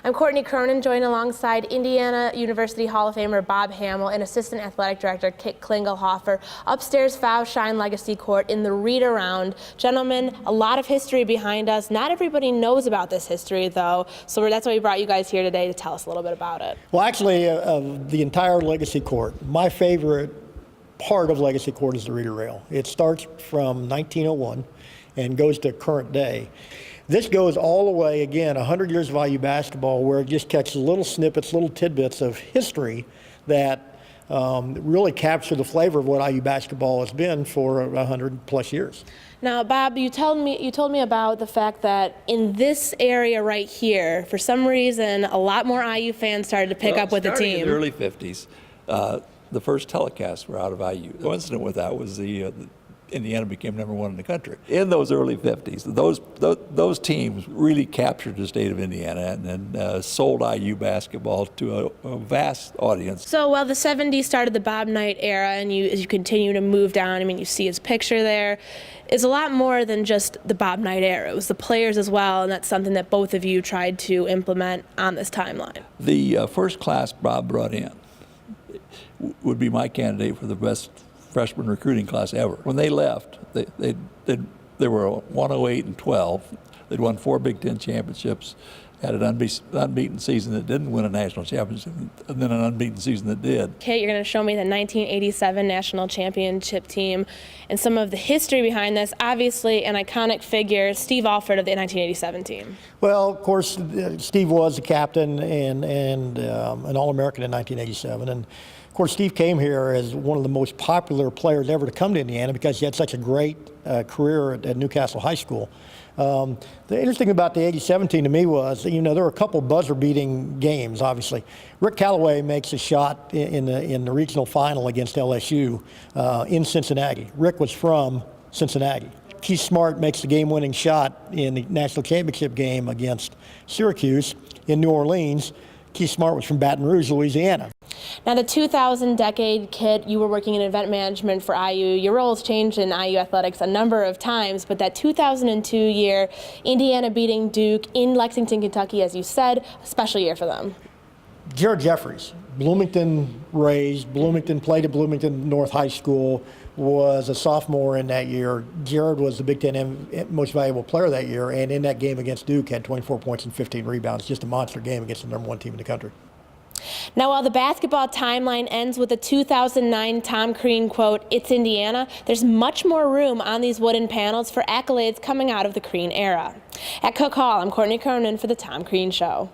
I'm Courtney Cronin, joined alongside Indiana University Hall of Famer Bob Hammel and Assistant Athletic Director Kit Klingelhoffer upstairs Pfau Shine Legacy Court in the read-around. Gentlemen, a lot of history behind us. Not everybody knows about this history, though, so that's why we brought you guys here today to tell us a little bit about it. Well, actually, the entire Legacy Court, my favorite part of Legacy Court is the reader rail. It starts from 1901 and goes to current day. This goes all the way, again, 100 years of IU basketball, where it just catches little snippets, little tidbits of history that really capture the flavor of what IU basketball has been for 100+ years. Now, Bob, you told me about the fact that in this area right here, for some reason, a lot more IU fans started to pick up with the team. In the early 50s, the first telecasts were out of IU. Coincident with that was the Indiana became #1 in the country. In those early 50s, those teams really captured the state of Indiana and sold IU basketball to a vast audience. So while the 70s started the Bob Knight era, and as you continue to move down, I mean, you see his picture there, it's a lot more than just the Bob Knight era. It was the players as well, and that's something that both of you tried to implement on this timeline. The first class Bob brought in would be my candidate for the best freshman recruiting class ever. When they left, they were 108-12. They'd won 4 Big Ten championships, had an unbeaten season that didn't win a national championship, and then an unbeaten season that did. Kate, you're going to show me the 1987 national championship team and some of the history behind this. Obviously, an iconic figure, Steve Alford of the 1987 team. Well, of course, Steve was the captain and an All-American in 1987. And of course, Steve came here as one of the most popular players ever to come to Indiana because he had such a great career at Newcastle High School. The interesting about the 87 team to me was, there were a couple buzzer-beating games, obviously. Rick Callaway makes a shot in the regional final against LSU in Cincinnati. Rick was from Cincinnati. Keith Smart makes the game-winning shot in the national championship game against Syracuse in New Orleans. Keith Smart was from Baton Rouge, Louisiana. Now, the 2000 decade, Kit, you were working in event management for IU. Your role has changed in IU athletics a number of times, but that 2002 year, Indiana beating Duke in Lexington, Kentucky, as you said, a special year for them. Jared Jeffries, Bloomington raised, played at Bloomington North High School, was a sophomore in that year. Jared was the Big Ten most valuable player that year, and in that game against Duke had 24 points and 15 rebounds. Just a monster game against the #1 team in the country. Now, while the basketball timeline ends with the 2009 Tom Crean quote, "It's Indiana," there's much more room on these wooden panels for accolades coming out of the Crean era. At Cook Hall, I'm Courtney Cronin for the Tom Crean Show.